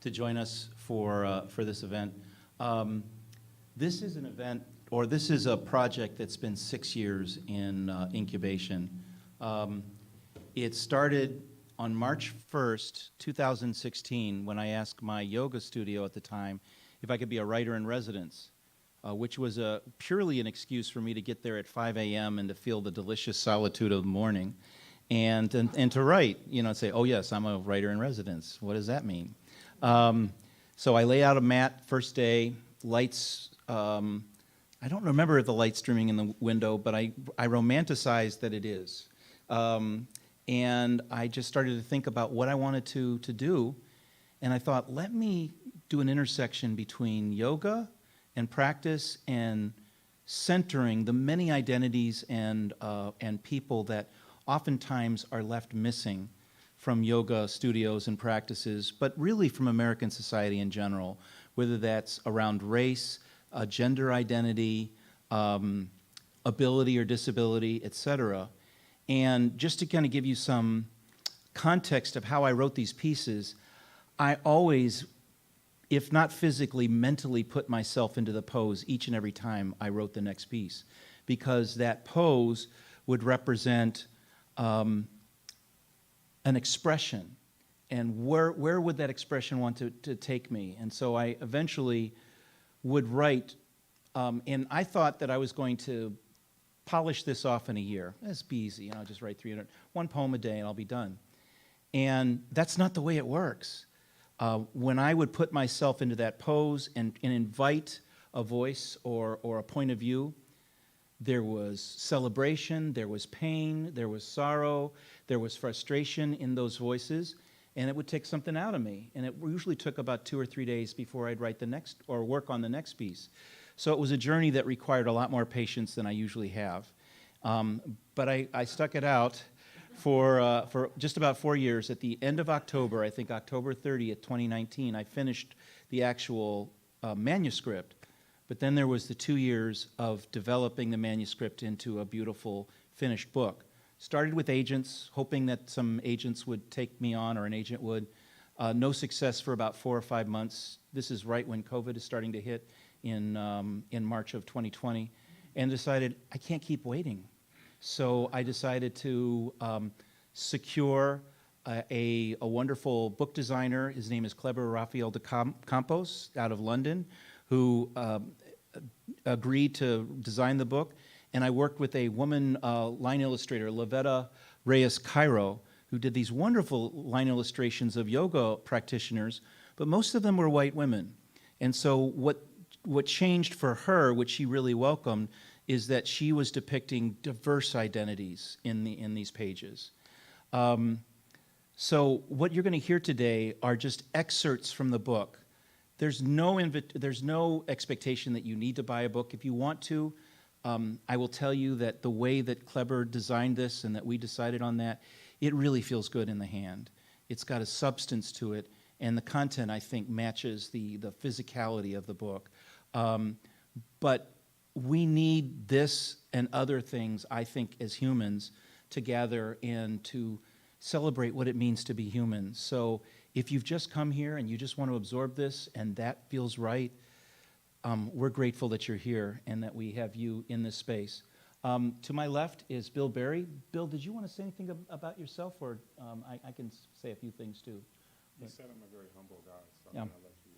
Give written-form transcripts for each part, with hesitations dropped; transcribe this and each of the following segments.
to join us for this event. This is an event, or this is a project that's been 6 years in incubation. It started on March 1st, 2016, when I asked my yoga studio at the time if I could be a writer in residence, which was purely an excuse for me to get there at 5 a.m. and to feel the delicious solitude of the morning, and to write, and say, oh yes, I'm a writer in residence. What does that mean? So I lay out a mat first day, lights, I don't remember the light streaming in the window, but I romanticized that it is. And I just started to think about what I wanted to do, and I thought, let me do an intersection between yoga and practice and centering the many identities and people that oftentimes are left missing from yoga studios and practices, but really from American society in general, whether that's around race, gender identity, ability or disability, etc. And just to kind of give you some context of how I wrote these pieces, I always, if not physically, mentally put myself into the pose each and every time I wrote the next piece, because that pose would represent an expression, and where would that expression want to take me? And so I eventually would write, and I thought that I was going to polish this off in a year. That's be easy, I'll just write 1 poem a day and I'll be done. And that's not the way it works. When I would put myself into that pose and invite a voice or a point of view, there was celebration, there was pain, there was sorrow, there was frustration in those voices, and it would take something out of me. And it usually took about 2 or 3 days before I'd write the next, or work on the next piece. So it was a journey that required a lot more patience than I usually have. But I stuck it out for just about 4 years. At the end of October, I think October 30th, 2019, I finished the actual manuscript. But then there was the 2 years of developing the manuscript into a beautiful finished book. Started with agents, hoping that some agents would take me on, or an agent would. No success for about 4 or 5 months. This is right when COVID is starting to hit in March of 2020, and decided I can't keep waiting. So I decided to secure a wonderful book designer. His name is Kleber Rafael de Campos out of London, who agreed to design the book. And I worked with a woman line illustrator, Lavetta Reyes Cairo, who did these wonderful line illustrations of yoga practitioners, but most of them were white women. And so what changed for her, which she really welcomed, is that she was depicting diverse identities in these pages. So what you're going to hear today are just excerpts from the book. There's no expectation that you need to buy a book. If you want to, I will tell you that the way that Kleber designed this and that we decided on that, it really feels good in the hand. It's got a substance to it, and the content, I think, matches the physicality of the book. But we need this and other things, I think, as humans, to gather and to celebrate what it means to be human. So if you've just come here and you just want to absorb this and that feels right, we're grateful that you're here and that we have you in this space. To my left is Bill Berry. Bill, did you want to say anything about yourself, or I can say a few things too? You said I'm a very humble guy, so Yeah. I'm going to let you.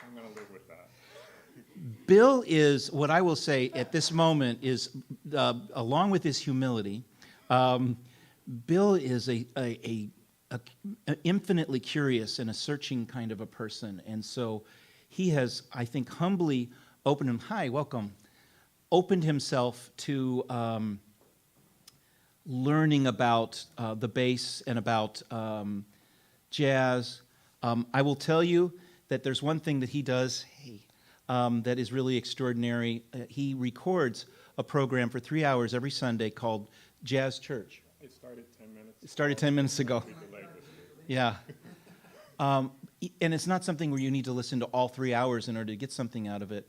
I'm going to live with that. Bill is, what I will say at this moment is, along with his humility, Bill is a infinitely curious and a searching kind of a person. And so he has, I think, humbly opened him, hi, welcome, opened himself to learning about the bass and about jazz. I will tell you that there's one thing that he does, that is really extraordinary. He records a program for 3 hours every Sunday called Jazz Church. It started 10 minutes. It started 10 minutes ago. We delayed this year. Yeah. And it's not something where you need to listen to all 3 hours in order to get something out of it,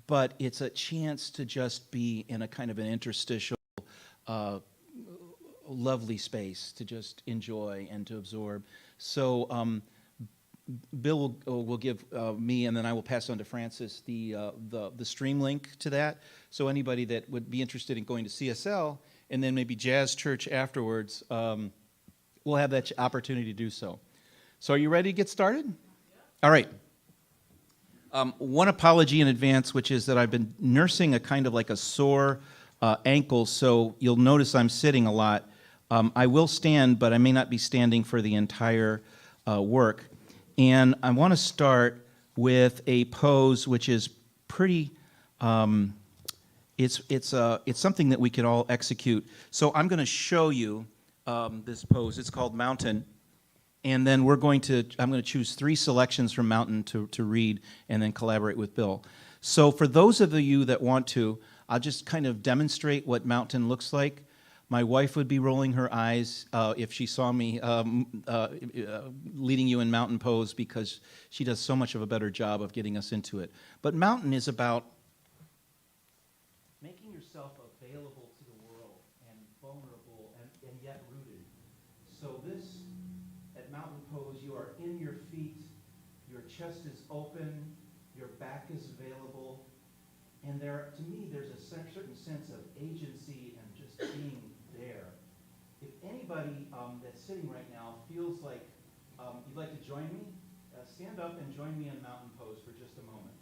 but it's a chance to just be in a kind of an interstitial, lovely space to just enjoy and to absorb. So Bill will give me, and then I will pass on to Frances the stream link to that. So anybody that would be interested in going to CSL and then maybe Jazz Church afterwards, will have that opportunity to do so. So are you ready to get started? Yeah. All right. One apology in advance, which is that I've been nursing a kind of like a sore ankle, so you'll notice I'm sitting a lot. I will stand, but I may not be standing for the entire work. And I want to start with a pose which is pretty, it's something that we could all execute. So I'm going to show you this pose. It's called Mountain. And then I'm going to choose 3 selections from Mountain to read and then collaborate with Bill. So for those of you that want to, I'll just kind of demonstrate what Mountain looks like. My wife would be rolling her eyes if she saw me leading you in Mountain pose because she does so much of a better job of getting us into it. But Mountain is about making yourself available to the world and vulnerable and yet rooted. So this, at Mountain pose, you are in your feet, your chest is open, your back is available, and to me, there's a certain sense of agency and just being there. If anybody that's sitting right now feels like you'd like to join me, stand up and join me in Mountain pose for just a moment.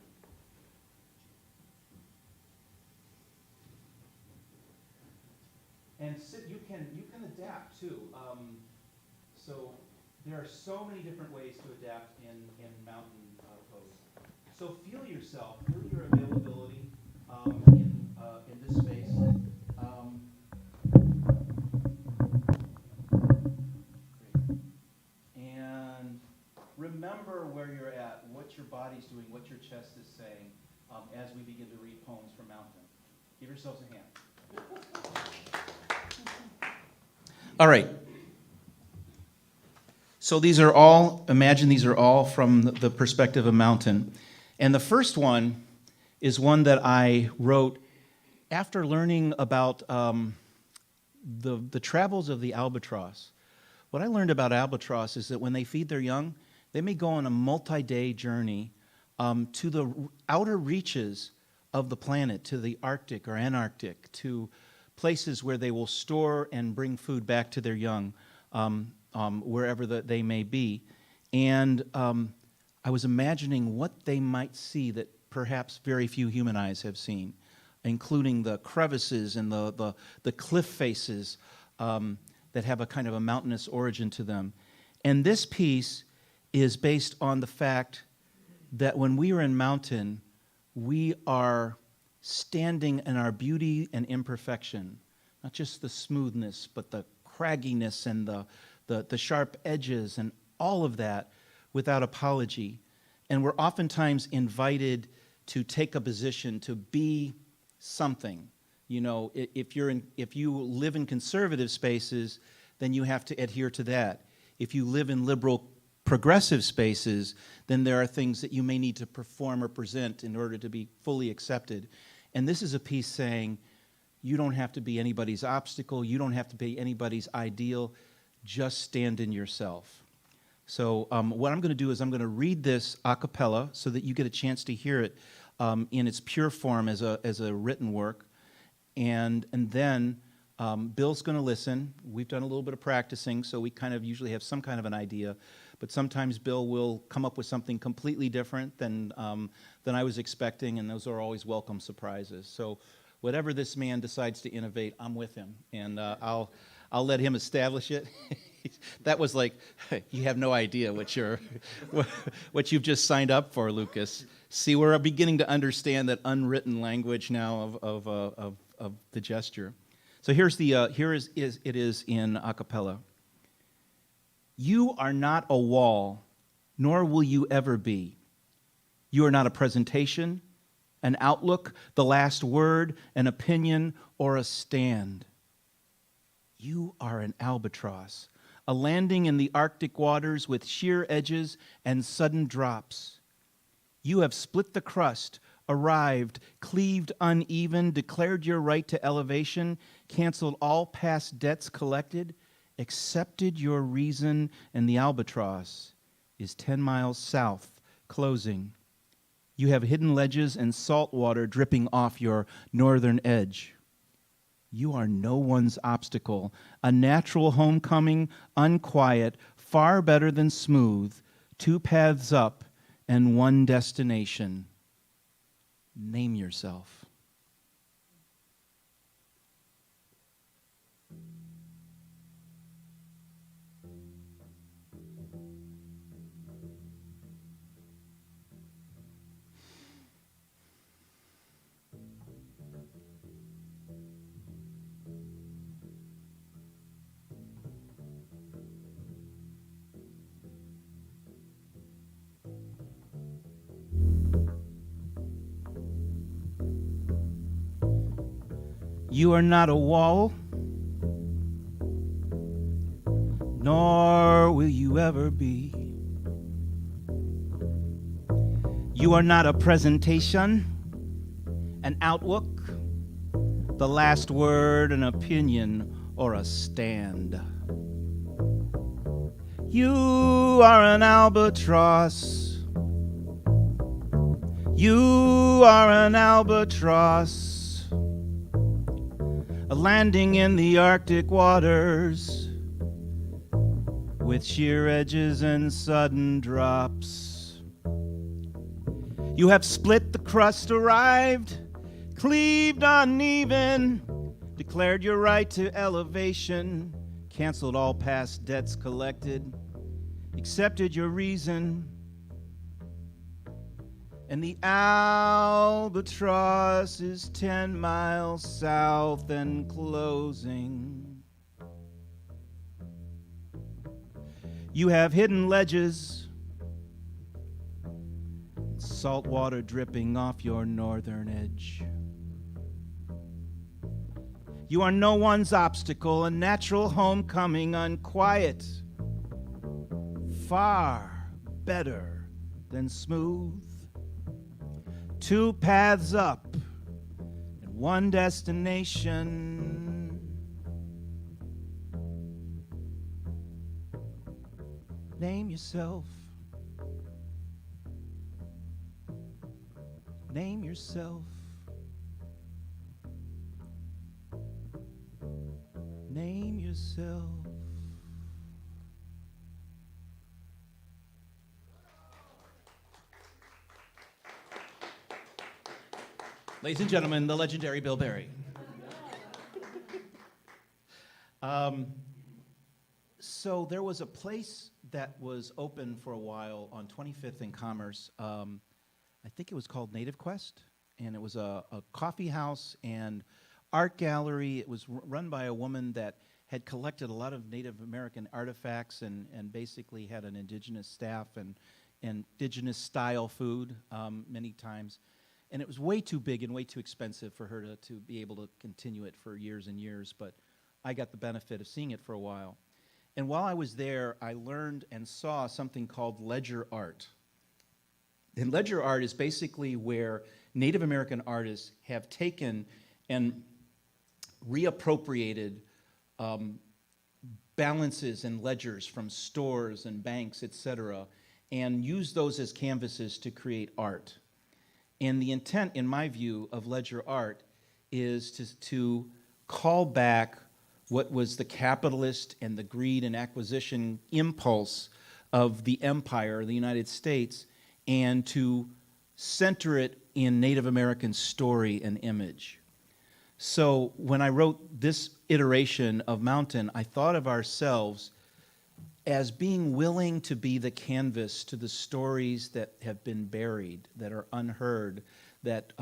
And you can adapt too. So there are so many different ways to adapt in Mountain pose. So feel yourself, feel your availability in this space. Great. And remember where you're at, what your body's doing, what your chest is saying as we begin to read poems from Mountain. Give yourselves a hand. All right. So imagine these are all from the perspective of Mountain. And the first one is one that I wrote after learning about the travels of the albatross. What I learned about albatross is that when they feed their young, they may go on a multi-day journey to the outer reaches of the planet, to the Arctic or Antarctic, to places where they will store and bring food back to their young, wherever they may be. And I was imagining what they might see that perhaps very few human eyes have seen, including the crevices and the cliff faces that have a kind of a mountainous origin to them. And this piece is based on the fact that when we are in Mountain, we are standing in our beauty and imperfection, not just the smoothness, but the cragginess and the sharp edges and all of that without apology. And we're oftentimes invited to take a position, to be something. You know, if you live in conservative spaces, then you have to adhere to that. If you live in liberal progressive spaces, then there are things that you may need to perform or present in order to be fully accepted. And this is a piece saying, you don't have to be anybody's obstacle, you don't have to be anybody's ideal, just stand in yourself. So what I'm going to do is I'm going to read this a cappella so that you get a chance to hear it in its pure form as a written work. And then Bill's going to listen. We've done a little bit of practicing, so we kind of usually have some kind of an idea. But sometimes Bill will come up with something completely different than I was expecting, and those are always welcome surprises. So whatever this man decides to innovate, I'm with him, and I'll let him establish it. That was like, you have no idea what you've just signed up for, Lucas. See, we're beginning to understand that unwritten language now of the gesture. So here it is in a cappella. You are not a wall, nor will you ever be. You are not a presentation, an outlook, the last word, an opinion, or a stand. You are an albatross, a landing in the Arctic waters with sheer edges and sudden drops. You have split the crust, arrived, cleaved uneven, declared your right to elevation, canceled all past debts collected, accepted your reason and the albatross. is 10 miles south, closing. You have hidden ledges and salt water dripping off your northern edge. You are no one's obstacle, a natural homecoming, unquiet, far better than smooth, 2 paths up and 1 destination. Name yourself. You are not a wall, nor will you ever be. You are not a presentation, an outlook, the last word, an opinion, or a stand. You are an albatross. You are an albatross. Landing in the Arctic waters with sheer edges and sudden drops. You have split the crust, arrived, cleaved uneven, declared your right to elevation, canceled all past debts collected, accepted your reason, and the albatross is 10 miles south and closing. You have hidden ledges, salt water dripping off your northern edge. You are no one's obstacle, a natural homecoming, unquiet, far better than smooth. 2 paths up and 1 destination. Name yourself. Name yourself. Name yourself. Ladies and gentlemen, the legendary Bill Berry. So there was a place that was open for a while on 25th and Commerce. I think it was called Native Quest, and it was a coffee house and art gallery. It was run by a woman that had collected a lot of Native American artifacts and basically had an indigenous staff and indigenous style food many times. And it was way too big and way too expensive for her to be able to continue it for years and years, but I got the benefit of seeing it for a while. And while I was there, I learned and saw something called ledger art. And ledger art is basically where Native American artists have taken and reappropriated balances and ledgers from stores and banks, etc., and used those as canvases to create art. And the intent, in my view, of ledger art is to call back what was the capitalist and the greed and acquisition impulse of the empire, the United States, and to center it in Native American story and image. So when I wrote this iteration of Mountain, I thought of ourselves as being willing to be the canvas to the stories that have been buried, that are unheard, that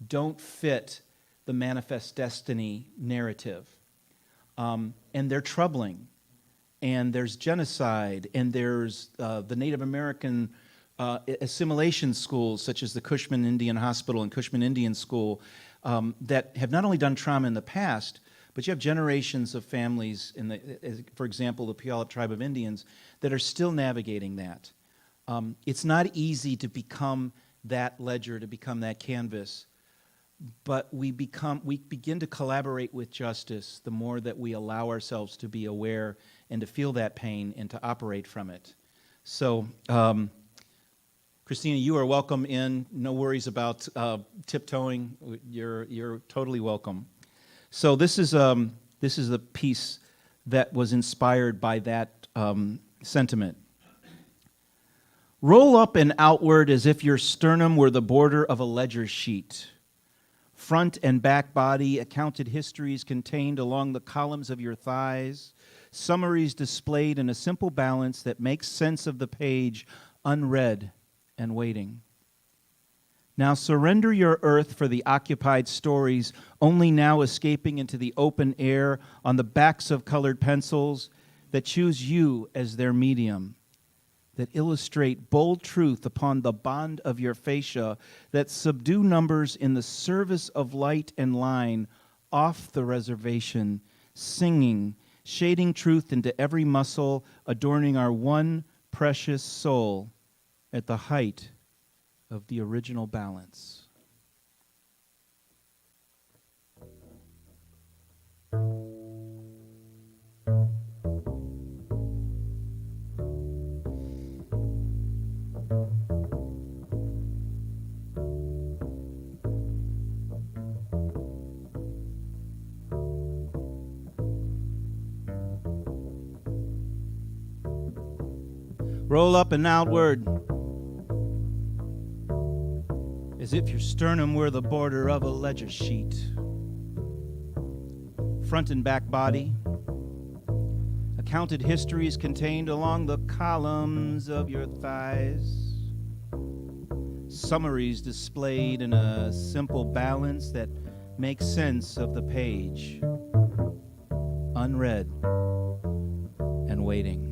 don't fit the manifest destiny narrative. And they're troubling. And there's genocide, and there's the Native American assimilation schools, such as the Cushman Indian Hospital and Cushman Indian School, that have not only done trauma in the past, but you have generations of families, for example, the Puyallup Tribe of Indians, that are still navigating that. It's not easy to become that ledger, to become that canvas, but we begin to collaborate with justice the more that we allow ourselves to be aware and to feel that pain and to operate from it. So, Christina, you are welcome in. No worries about tiptoeing. You're totally welcome. So this is a piece that was inspired by that sentiment. Roll up and outward as if your sternum were the border of a ledger sheet. Front and back body, accounted histories contained along the columns of your thighs, summaries displayed in a simple balance that makes sense of the page, unread and waiting. Now surrender your earth for the occupied stories, only now escaping into the open air on the backs of colored pencils that choose you as their medium, that illustrate bold truth upon the bond of your fascia, that subdue numbers in the service of light and line, off the reservation, singing, shading truth into every muscle, adorning our one precious soul at the height of the original balance. Roll up and outward, as if your sternum were the border of a ledger sheet. Front and back body, accounted histories contained along the columns of your thighs. Summaries displayed in a simple balance that makes sense of the page, unread and waiting.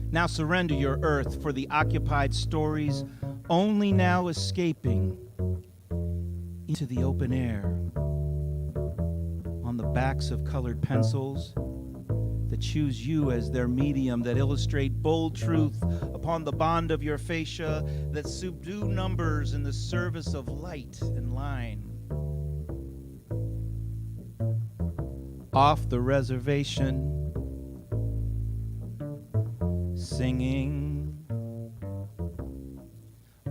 Now surrender your earth for the occupied stories, only now escaping into the open air on the backs of colored pencils that choose you as their medium, that illustrate bold truth upon the bond of your fascia, that subdue numbers in the service of light and line. Off the reservation, singing,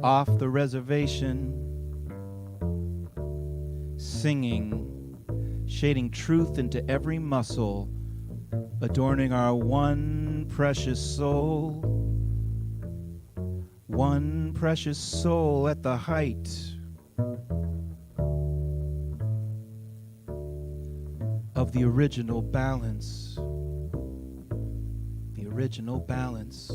off the reservation, singing, shading truth into every muscle, adorning our one precious soul at the height of the original balance. The original balance.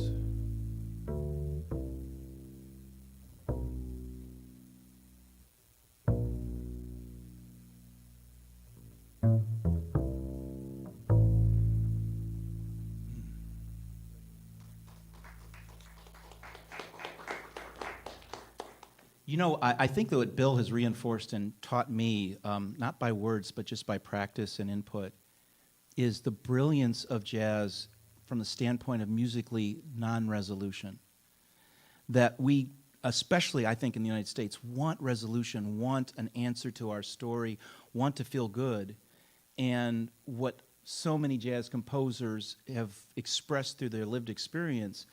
You know, I think that what Bill has reinforced and taught me, not by words, but just by practice and input, is the brilliance of jazz from the standpoint of musically non-resolution. That we, especially I think in the United States, want resolution, want an answer to our story, want to feel good. And what so many jazz composers have expressed through their lived experience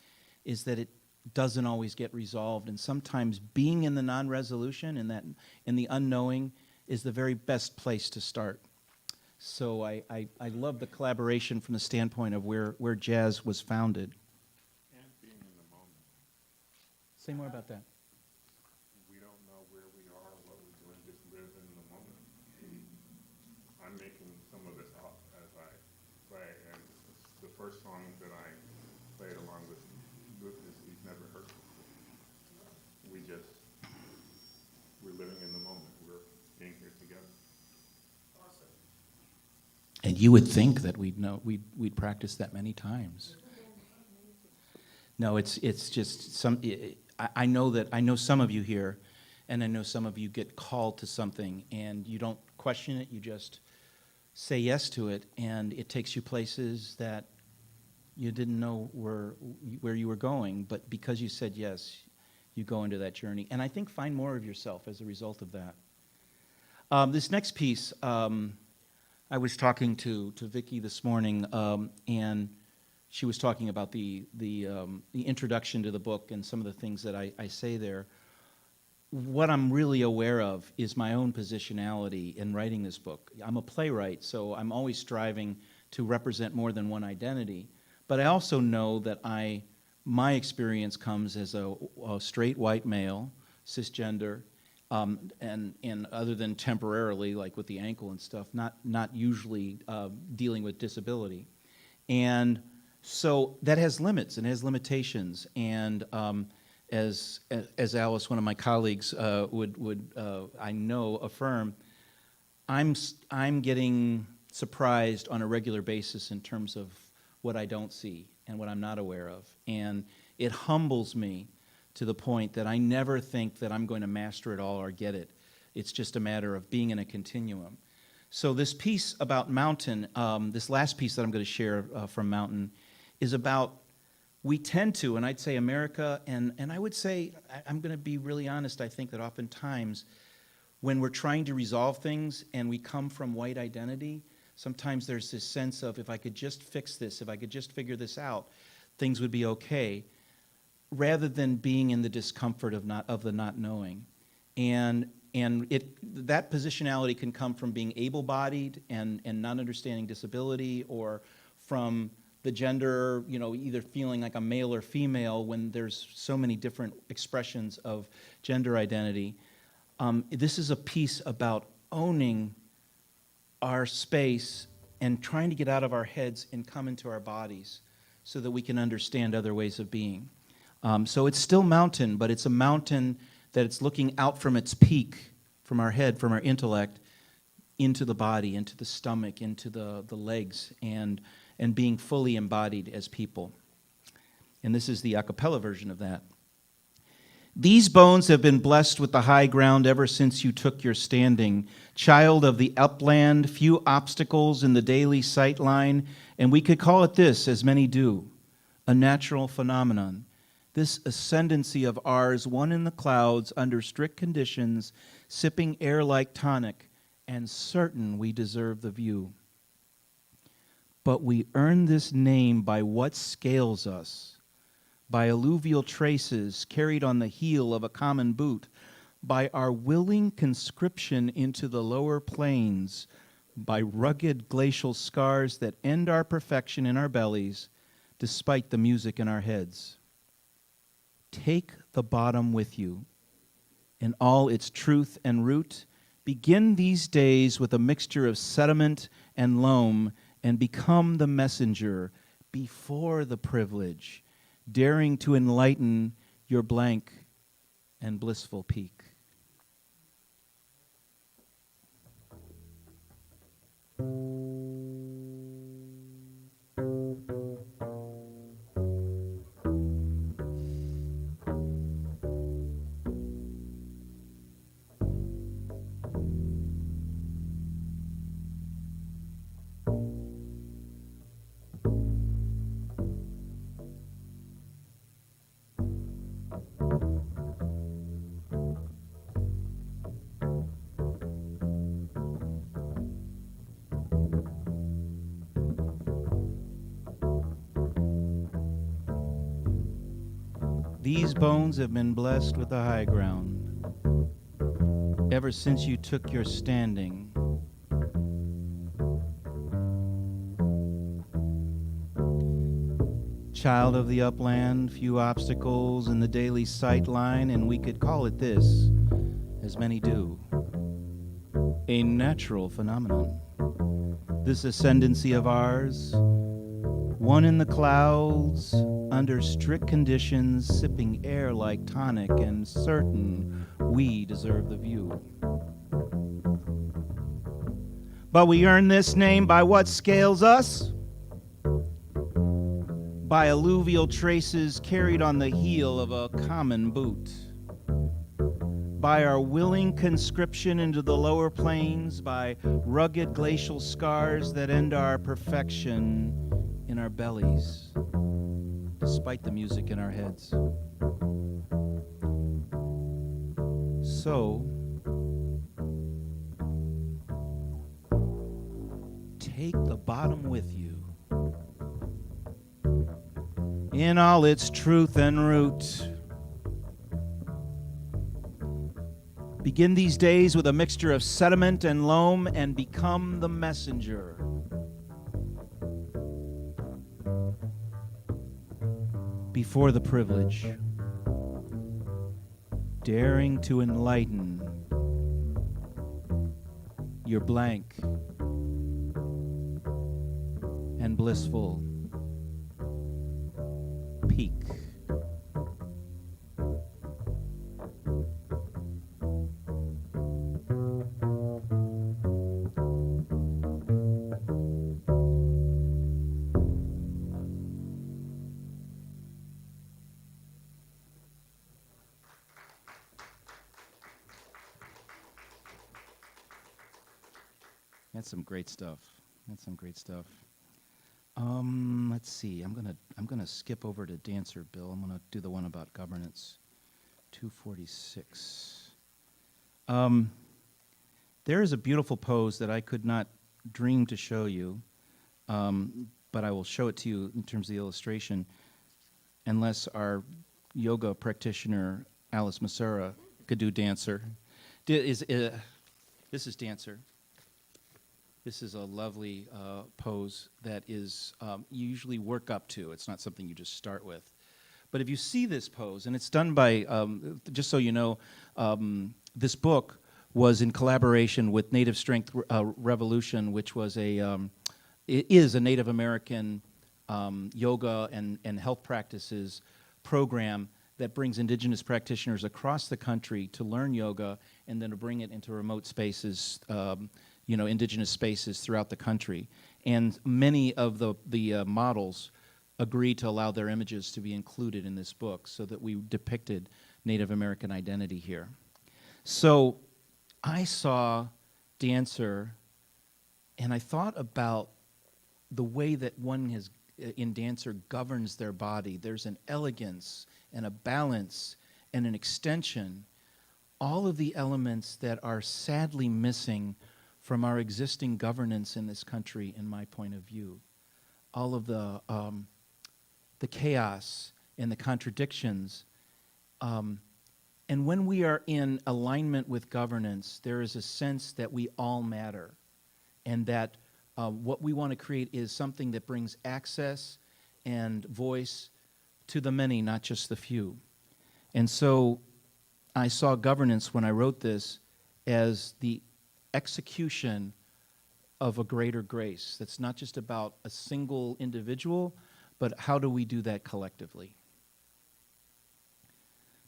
is that it doesn't always get resolved, and sometimes being in the non-resolution and in the unknowing is the very best place to start. So I love the collaboration from the standpoint of where jazz was founded. And being in the moment. Say more about that. We don't know where we are, what we're doing, just live in the moment. I'm making some of this up as I play, and the first song that I played along with is He's Never Hurt Before. We're living in the moment. We're being here together. Awesome. And you would think that we'd practice that many times. No, it's just some. I know some of you here, and I know some of you get called to something, and you don't question it. You just say yes to it, and it takes you places that you didn't know where you were going, but because you said yes, you go into that journey. And I think find more of yourself as a result of that. This next piece, I was talking to Vicky this morning, and she was talking about the introduction to the book and some of the things that I say there. What I'm really aware of is my own positionality in writing this book. I'm a playwright, so I'm always striving to represent more than one identity. But I also know that my experience comes as a straight white male, cisgender, and other than temporarily, like with the ankle and stuff, not usually dealing with disability. And so that has limits and has limitations. And as Alice, one of my colleagues, would I know affirm, I'm getting surprised on a regular basis in terms of what I don't see and what I'm not aware of. And it humbles me to the point that I never think that I'm going to master it all or get it. It's just a matter of being in a continuum. So this piece about Mountain, this last piece that I'm going to share from Mountain, is about, we tend to, and I'd say America, and I would say, I'm going to be really honest, I think that oftentimes when we're trying to resolve things and we come from white identity, sometimes there's this sense of, if I could just fix this, if I could just figure this out, things would be okay, rather than being in the discomfort of the not knowing. And that positionality can come from being able-bodied and not understanding disability, or from the gender, either feeling like a male or female when there's so many different expressions of gender identity. This is a piece about owning our space and trying to get out of our heads and come into our bodies so that we can understand other ways of being. So it's still mountain, but it's a mountain that it's looking out from its peak, from our head, from our intellect, into the body, into the stomach, into the legs, and being fully embodied as people. And this is the a cappella version of that. These bones have been blessed with the high ground ever since you took your standing. Child of the upland, few obstacles in the daily sight line, and we could call it this, as many do, a natural phenomenon. This ascendancy of ours, one in the clouds, under strict conditions, sipping air like tonic, and certain we deserve the view. But we earn this name by what scales us, by alluvial traces carried on the heel of a common boot, by our willing conscription into the lower plains, by rugged glacial scars that end our perfection in our bellies, despite the music in our heads. Take the bottom with you, in all its truth and root. Begin these days with a mixture of sediment and loam, and become the messenger before the privilege, daring to enlighten your blank and blissful peak. These bones have been blessed with the high ground ever since you took your standing. Child of the upland, few obstacles in the daily sight line, and we could call it this, as many do, a natural phenomenon. This ascendancy of ours, one in the clouds, under strict conditions, sipping air like tonic, and certain we deserve the view. But we earn this name by what scales us? By alluvial traces carried on the heel of a common boot. By our willing conscription into the lower plains, by rugged glacial scars that end our perfection in our bellies, despite the music in our heads. So, take the bottom with you in all its truth and root. Begin these days with a mixture of sediment and loam and become the messenger. Before the privilege, daring to enlighten your blank and blissful peak. That's some great stuff. That's some great stuff. Let's see. I'm gonna skip over to Dancer, Bill. I'm gonna do the one about governance. 246. There is a beautiful pose that I could not dream to show you, but I will show it to you in terms of the illustration, unless our yoga practitioner Alice Massara could do Dancer. This is Dancer. This is a lovely pose that is you usually work up to. It's not something you just start with. But if you see this pose, and it's done by, just so you know, this book was in collaboration with Native Strength Revolution, which was it is a Native American yoga and health practices program that brings indigenous practitioners across the country to learn yoga and then to bring it into remote spaces, indigenous spaces throughout the country. And many of the models agreed to allow their images to be included in this book so that we depicted Native American identity here. So I saw Dancer, and I thought about the way that one in Dancer governs their body. There's an elegance and a balance and an extension, all of the elements that are sadly missing from our existing governance in this country, in my point of view. All of the chaos and the contradictions. And when we are in alignment with governance, there is a sense that we all matter, and that what we want to create is something that brings access and voice to the many, not just the few. And so I saw governance when I wrote this as the execution of a greater grace. That's not just about a single individual, but how do we do that collectively?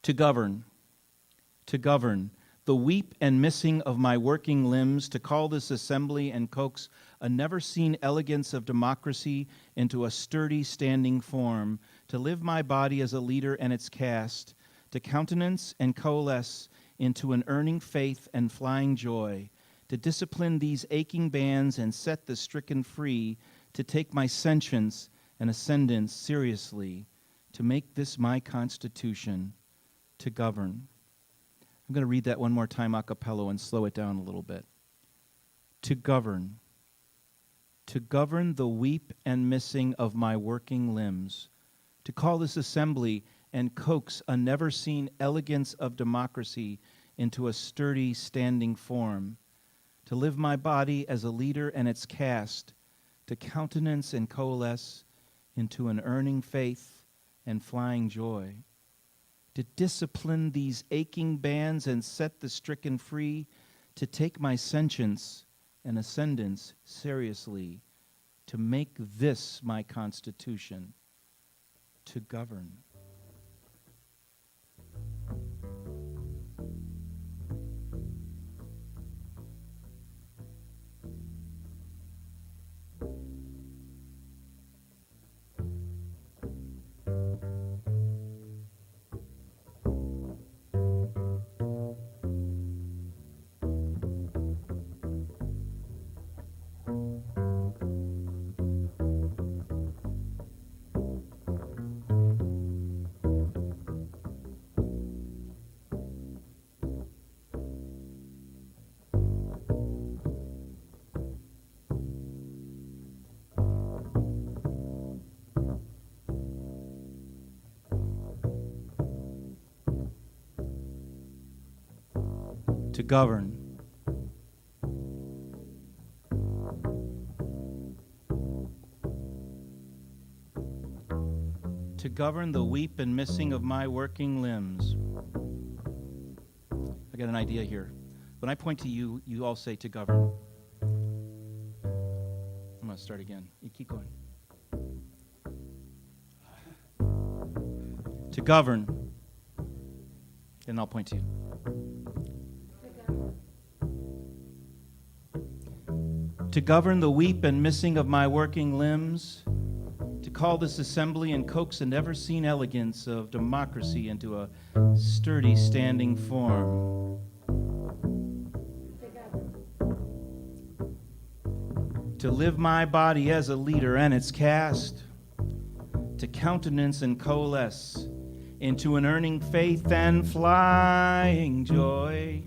To govern, the weep and missing of my working limbs, to call this assembly and coax a never-seen elegance of democracy into a sturdy standing form, to live my body as a leader and its caste, to countenance and coalesce into an earning faith and flying joy, to discipline these aching bands and set the stricken free, to take my sentience and ascendance seriously, to make this my constitution, to govern. I'm going to read that one more time a cappella and slow it down a little bit. To govern the weep and missing of my working limbs, to call this assembly and coax a never-seen elegance of democracy into a sturdy standing form, to live my body as a leader and its caste, to countenance and coalesce into an earning faith and flying joy, to discipline these aching bands and set the stricken free, to take my sentience and ascendance seriously, to make this my constitution, to govern. to govern. To govern the weep and missing of my working limbs. I got an idea here. When I point to you, you all say to govern. I'm going to start again. You keep going. To govern. And I'll point to you. To govern the weep and missing of my working limbs. To call this assembly and coax the never-seen elegance of democracy into a sturdy standing form. To live my body as a leader and its cast. To countenance and coalesce into an earning faith and flying joy.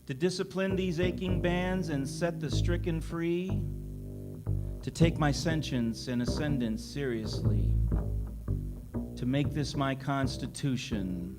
To discipline these aching bands and set the stricken free. To take my sentience and ascendance seriously. To make this my constitution.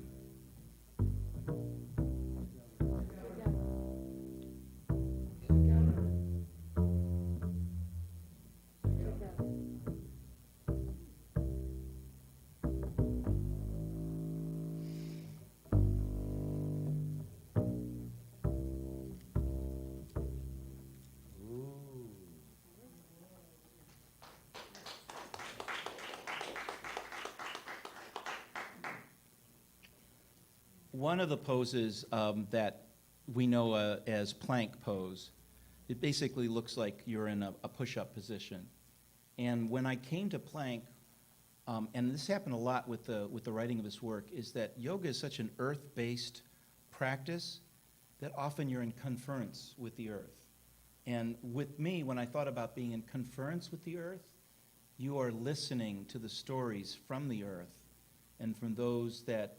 One of the poses that we know as plank pose, it basically looks like you're in a push-up position. And when I came to plank, and this happened a lot with the writing of this work, is that yoga is such an earth-based practice that often you're in conference with the earth. And with me, when I thought about being in conference with the earth, you are listening to the stories from the earth and from those that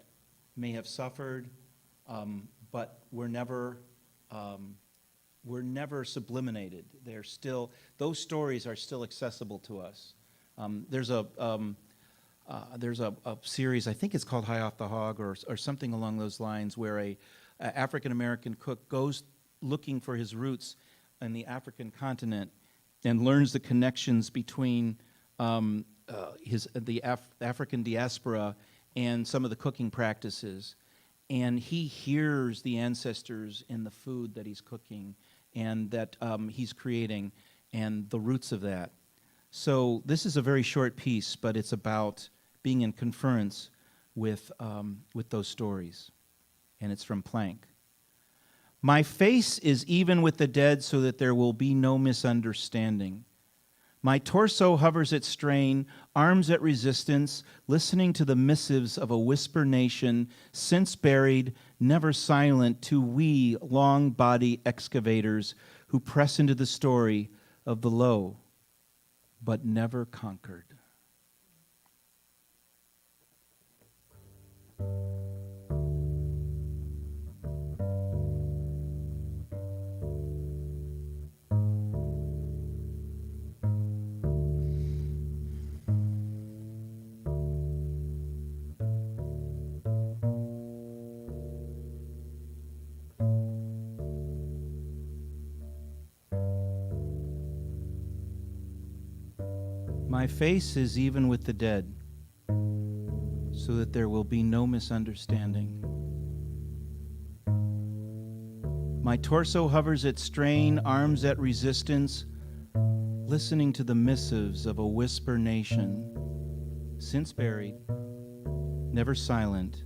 may have suffered, but were never subliminated. They're still, those stories are still accessible to us. There's a series, I think it's called High Off the Hog or something along those lines, where a African-American cook goes looking for his roots in the African continent and learns the connections between the African diaspora and some of the cooking practices. And he hears the ancestors in the food that he's cooking and that he's creating and the roots of that. So this is a very short piece, but it's about being in conference with those stories. And it's from Planck. My face is even with the dead so that there will be no misunderstanding. My torso hovers at strain, arms at resistance, listening to the missives of a whisper nation, since buried, never silent, to we long body excavators who press into the story of the low, but never conquered. My face is even with the dead, so that there will be no misunderstanding. My torso hovers at strain, arms at resistance, listening to the missives of a whisper nation, since buried, never silent,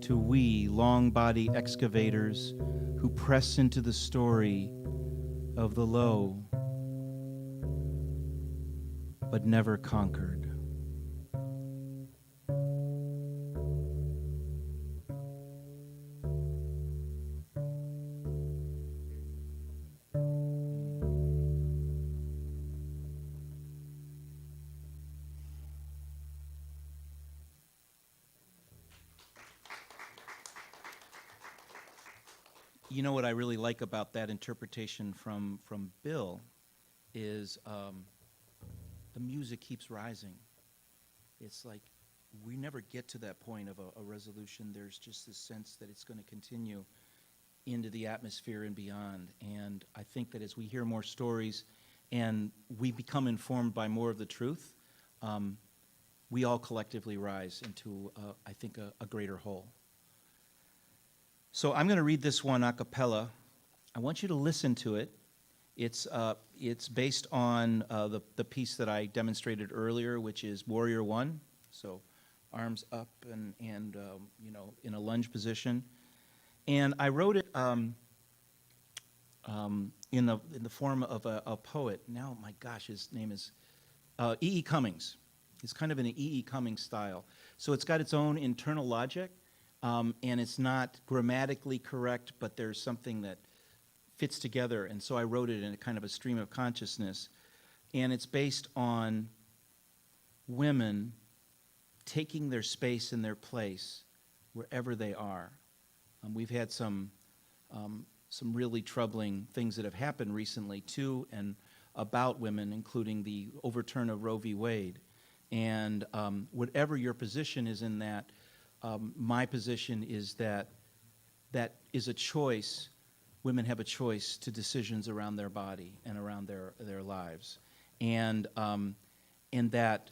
to we long body excavators who press into the story of the low, but never conquered. You know what I really like about that interpretation from Bill is the music keeps rising. It's like we never get to that point of a resolution. There's just this sense that it's going to continue into the atmosphere and beyond. And I think that as we hear more stories and we become informed by more of the truth, we all collectively rise into, I think, a greater whole. So I'm going to read this one a cappella. I want you to listen to it. It's based on the piece that I demonstrated earlier, which is Warrior One. So arms up and you know, in a lunge position. And I wrote it in the form of a poet. Now, my gosh, his name is E.E. Cummings. It's kind of in an E.E. Cummings style. So it's got its own internal logic, and it's not grammatically correct, but there's something that fits together. And so I wrote it in a kind of a stream of consciousness. And it's based on women taking their space and their place wherever they are. We've had some really troubling things that have happened recently to and about women, including the overturn of Roe v. Wade. And whatever your position is in that, my position is that that is a choice. Women have a choice to decisions around their body and around their lives. And that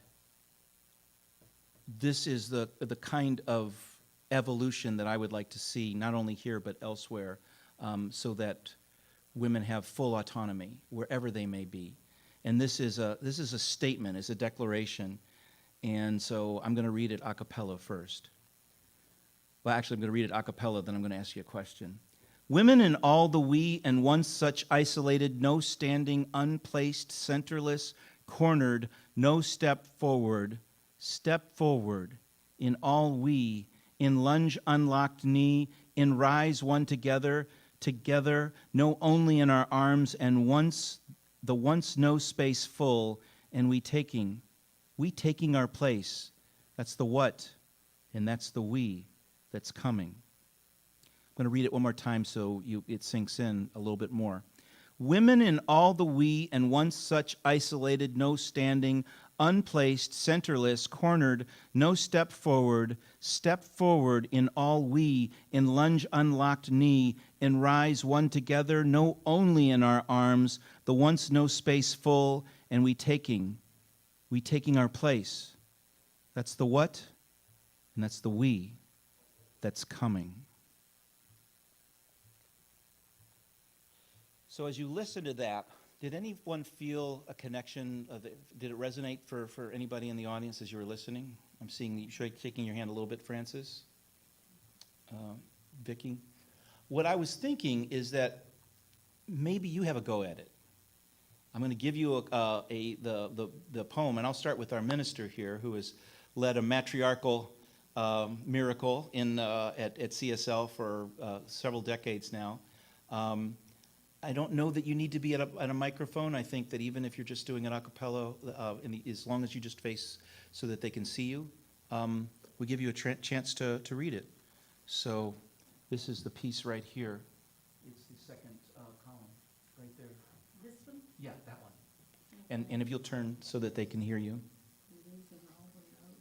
this is the kind of evolution that I would like to see, not only here but elsewhere, so that women have full autonomy wherever they may be. And this is a statement, it's a declaration. And so I'm going to read it a cappella first. Well, actually, I'm going to read it a cappella, then I'm going to ask you a question. Women in all the we and once such isolated, no standing, unplaced, centerless, cornered, no step forward in all we, in lunge unlocked knee, in rise one together, no only in our arms, and once no space full, and we taking our place. That's the what, and that's the we that's coming. I'm going to read it one more time so it sinks in a little bit more. Women in all the we and once such isolated, no standing, unplaced, centerless, cornered, no step forward in all we, in lunge unlocked knee, in rise one together, no only in our arms, the once no space full, and we taking our place. That's the what, and that's the we that's coming. So as you listen to that, did anyone feel a connection? Did it resonate for anybody in the audience as you were listening? I'm seeing you shaking your hand a little bit, Frances. Vicki? What I was thinking is that maybe you have a go at it. I'm going to give you the poem, and I'll start with our minister here, who has led a matriarchal miracle at CSL for several decades now. I don't know that you need to be at a microphone. I think that even if you're just doing an a cappella, as long as you just face so that they can see you, we give you a chance to read it. So this is the piece right here. It's the second column, right there. This one? Yeah, that one. And if you'll turn so that they can hear you.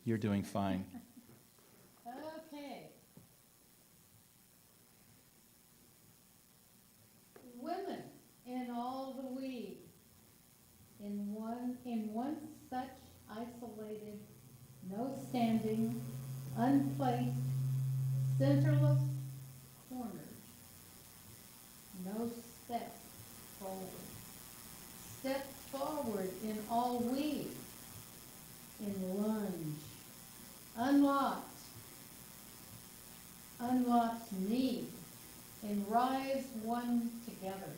You're doing fine. Okay. Women in all the we, in one such isolated, no standing, unplaced, centerless corners, no step forward. Step forward in all we, in lunge, unlocked knee, in rise one together,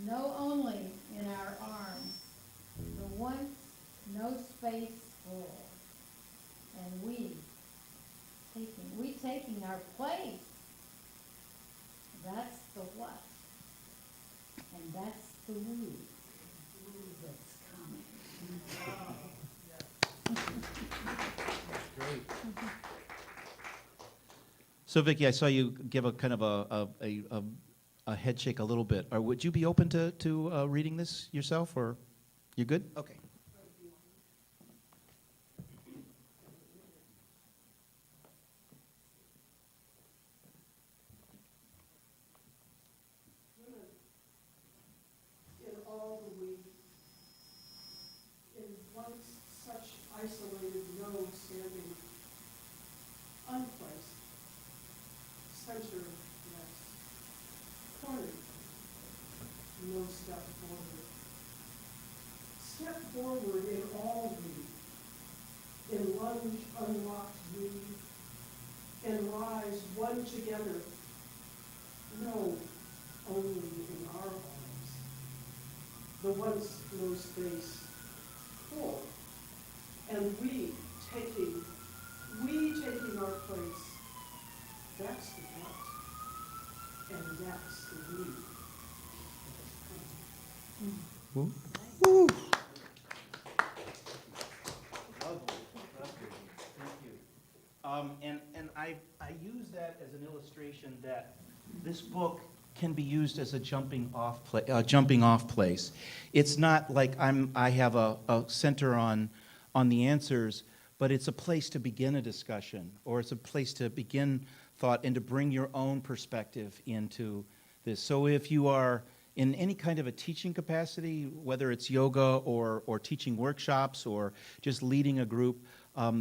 no only in our arms, the once no space full, and we taking our place. That's the what, and that's the we that's coming. Great. So, Vicki, I saw you give a kind of a head shake a little bit. Or would you be open to reading this yourself, or you good? Okay. step forward. Step forward in all we, in lunge unlocked we, and rise one together. No, only in our arms. The once no space full, and we taking our place. That's the what, and that's the we. Woo. Lovely. Thank you. And I use that as an illustration that this book can be used as a jumping off place. It's not like I have a center on the answers, but it's a place to begin a discussion, or it's a place to begin thought and to bring your own perspective into this. So if you are in any kind of a teaching capacity, whether it's yoga or teaching workshops or just leading a group,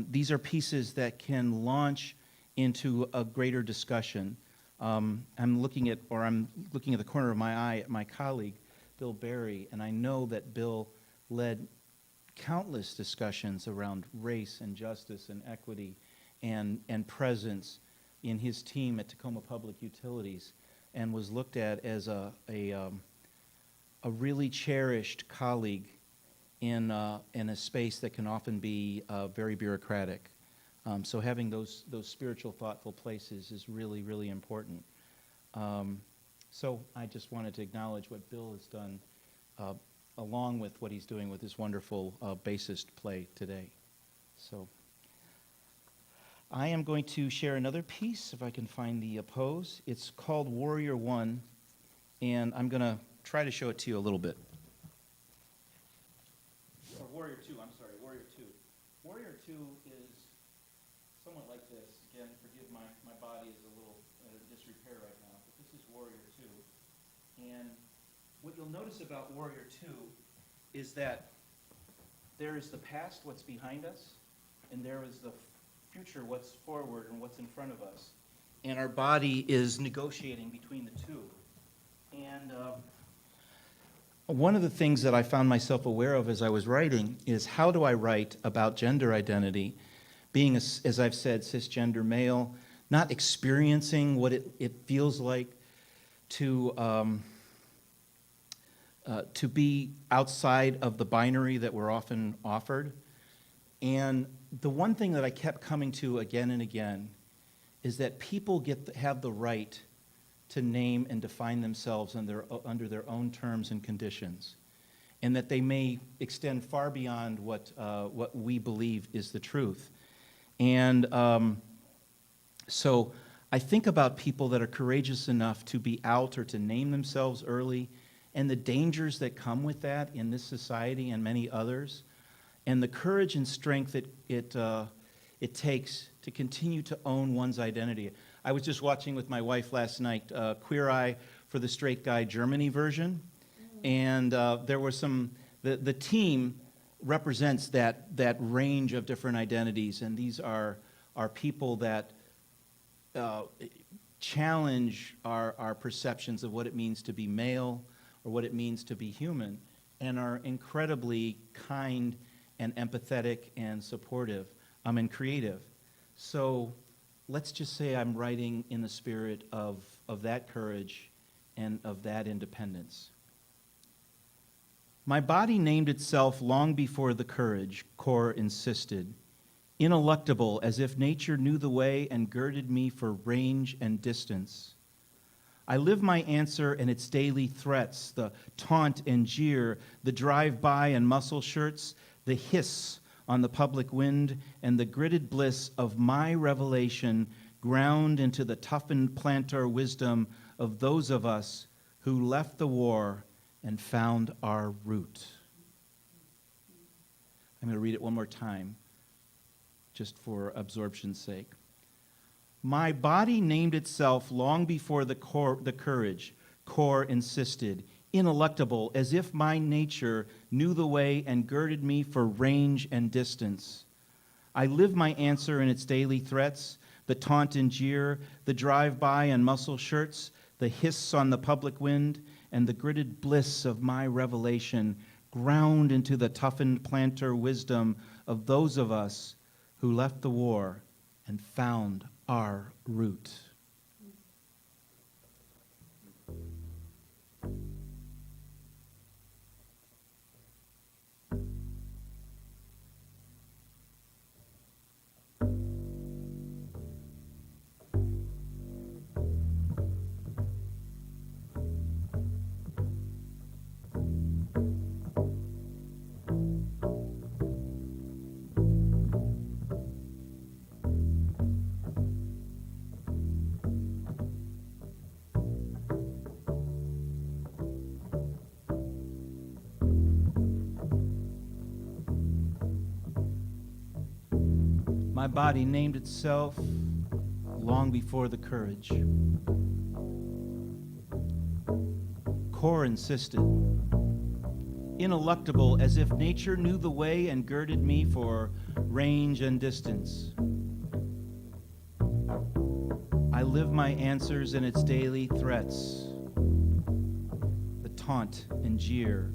these are pieces that can launch into a greater discussion. I'm looking at the corner of my eye at my colleague, Bill Berry, and I know that Bill led countless discussions around race and justice and equity and presence in his team at Tacoma Public Utilities, and was looked at as a really cherished colleague in a space that can often be very bureaucratic. So having those spiritual, thoughtful places is really, really important. So I just wanted to acknowledge what Bill has done, along with what he's doing with his wonderful bassist play today. So I am going to share another piece, if I can find the pose. It's called Warrior One, and I'm going to try to show it to you a little bit. Or Warrior Two, I'm sorry, Warrior Two. Warrior Two is somewhat like this. Again, forgive my body is a little disrepair right now, but this is Warrior Two. And what you'll notice about Warrior Two is that there is the past, what's behind us, and there is the future, what's forward and what's in front of us. And our body is negotiating between the two. And one of the things that I found myself aware of as I was writing is, how do I write about gender identity, being, as I've said, cisgender male, not experiencing what it feels like to be outside of the binary that we're often offered. And the one thing that I kept coming to again and again is that people have the right to name and define themselves under their own terms and conditions, and that they may extend far beyond what we believe is the truth. And so I think about people that are courageous enough to be out or to name themselves early, and the dangers that come with that in this society and many others, and the courage and strength it takes to continue to own one's identity. I was just watching with my wife last night Queer Eye for the Straight Guy Germany version, and there were the team represents that range of different identities, and these are people that challenge our perceptions of what it means to be male or what it means to be human, and are incredibly kind and empathetic and supportive and creative. So let's just say I'm writing in the spirit of that courage and of that independence. My body named itself long before the courage, Core insisted, ineluctable as if nature knew the way and girded me for range and distance. I live my answer and its daily threats, the taunt and jeer, the drive-by and muscle shirts, the hiss on the public wind, and the gritted bliss of my revelation ground into the toughened plantar wisdom of those of us who left the war and found our root. I'm going to read it one more time, just for absorption's sake. My body named itself long before the courage, Core insisted, ineluctable, as if my nature knew the way and girded me for range and distance. I live my answer in its daily threats, the taunt and jeer, the drive-by and muscle shirts, the hiss on the public wind, and the gridded bliss of my revelation ground into the toughened planter wisdom of those of us who left the war and found our root. My body named itself long before the courage. Core insisted, ineluctable, as if nature knew the way and girded me for range and distance. I live my answers in its daily threats, the taunt and jeer,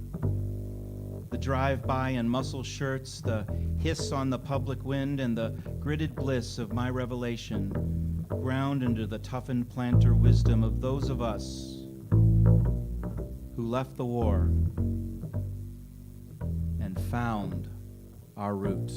the drive-by and muscle shirts, the hiss on the public wind, and the gridded bliss of my revelation, ground into the toughened planter wisdom of those of us who left the war and found our root.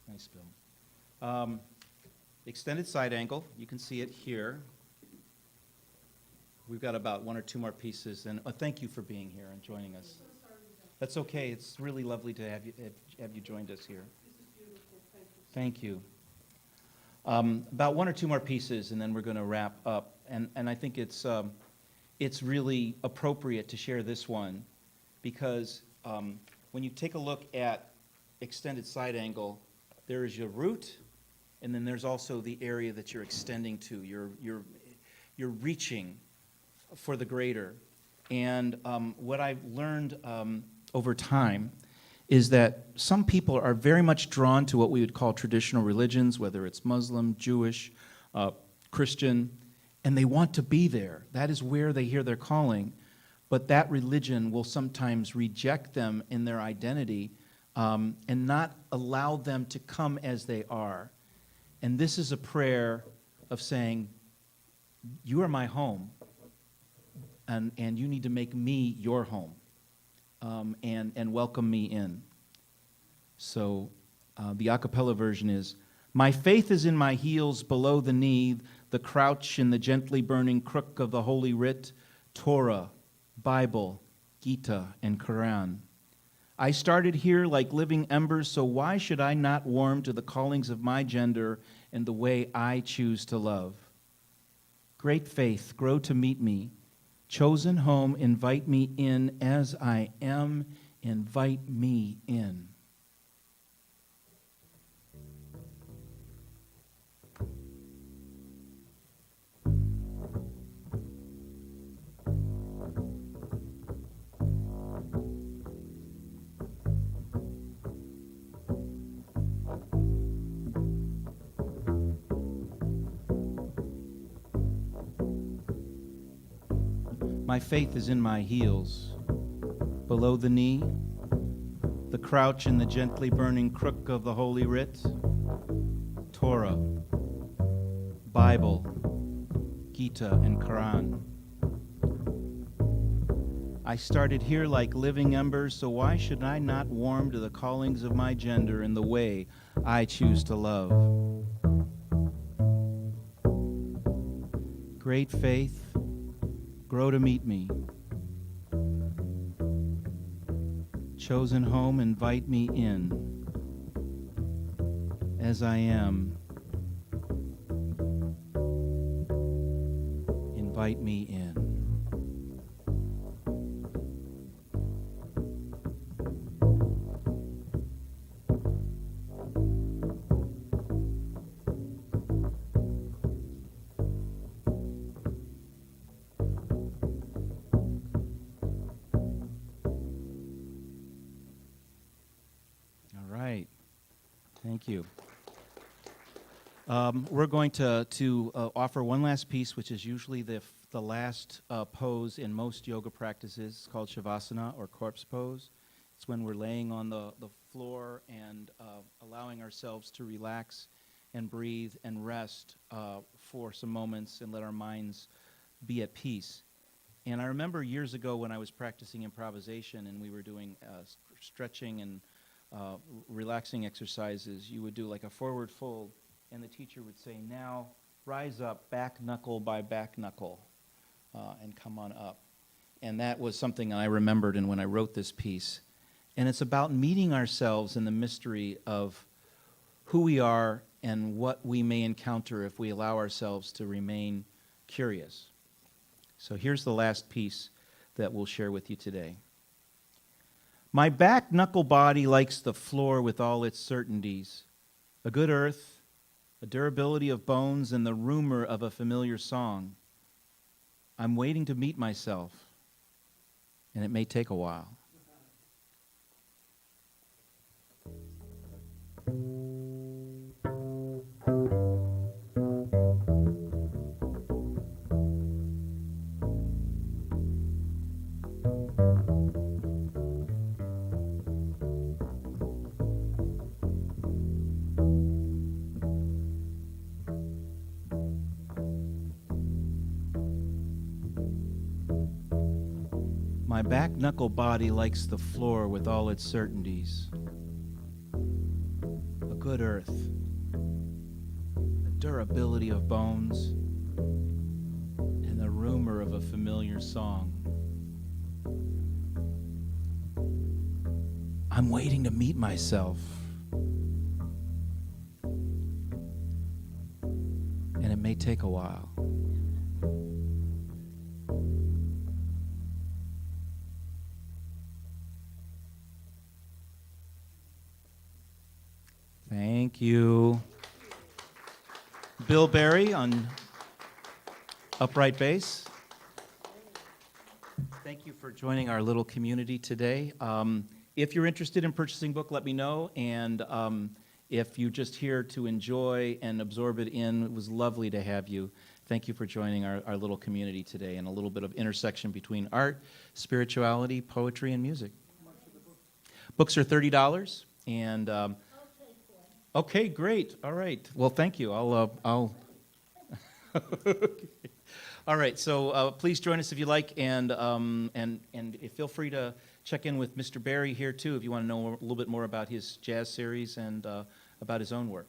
Nice, Bill. Extended side angle, you can see it here. We've got about one or two more pieces, and thank you for being here and joining us. That's okay. It's really lovely to have you joined us here. This is beautiful, thank you. Thank you. About one or two more pieces, and then we're going to wrap up. And I think it's really appropriate to share this one because when you take a look at extended side angle, there is your root, and then there's also the area that you're extending to. You're reaching for the greater. And what I've learned over time is that some people are very much drawn to what we would call traditional religions, whether it's Muslim, Jewish, Christian, and they want to be there. That is where they hear their calling. But that religion will sometimes reject them in their identity and not allow them to come as they are. And this is a prayer of saying, you are my home, and you need to make me your home, and welcome me in. So the a cappella version is, my faith is in my heels below the knee, the crouch in the gently burning crook of the Holy Writ, Torah, Bible, Gita, and Quran. I started here like living embers, so why should I not warm to the callings of my gender and the way I choose to love? Great faith, grow to meet me. Chosen home, invite me in as I am, invite me in. My faith is in my heels, below the knee, the crouch in the gently burning crook of the Holy Writ, Torah, Bible, Gita, and Quran. I started here like living embers, so why should I not warm to the callings of my gender in the way I choose to love? Great faith, grow to meet me. Chosen home, invite me in. As I am, invite me in. Thank you. We're going to offer one last piece, which is usually the last pose in most yoga practices. It's called Shavasana, or corpse pose. It's when we're laying on the floor and allowing ourselves to relax and breathe and rest for some moments and let our minds be at peace. And I remember years ago when I was practicing improvisation and we were doing stretching and relaxing exercises, you would do like a forward fold, and the teacher would say, now rise up back knuckle by back knuckle and come on up. And that was something I remembered and when I wrote this piece. And it's about meeting ourselves in the mystery of who we are and what we may encounter if we allow ourselves to remain curious. So here's the last piece that we'll share with you today. My back knuckle body likes the floor with all its certainties, a good earth, a durability of bones, and the rumor of a familiar song. I'm waiting to meet myself, and it may take a while. My back knuckle body likes the floor with all its certainties. A good earth, a durability of bones, and the rumor of a familiar song. I'm waiting to meet myself, and it may take a while. Thank you. Bill Berry on upright bass. Thank you for joining our little community today. If you're interested in purchasing a book, let me know. And if you're just here to enjoy and absorb it in, it was lovely to have you. Thank you for joining our little community today and a little bit of intersection between art, spirituality, poetry, and music. Books are $30. And okay, great. All right. Well, thank you. I'll. Okay. All right. So please join us if you like, and feel free to check in with Mr. Berry here too if you want to know a little bit more about his jazz series and about his own work.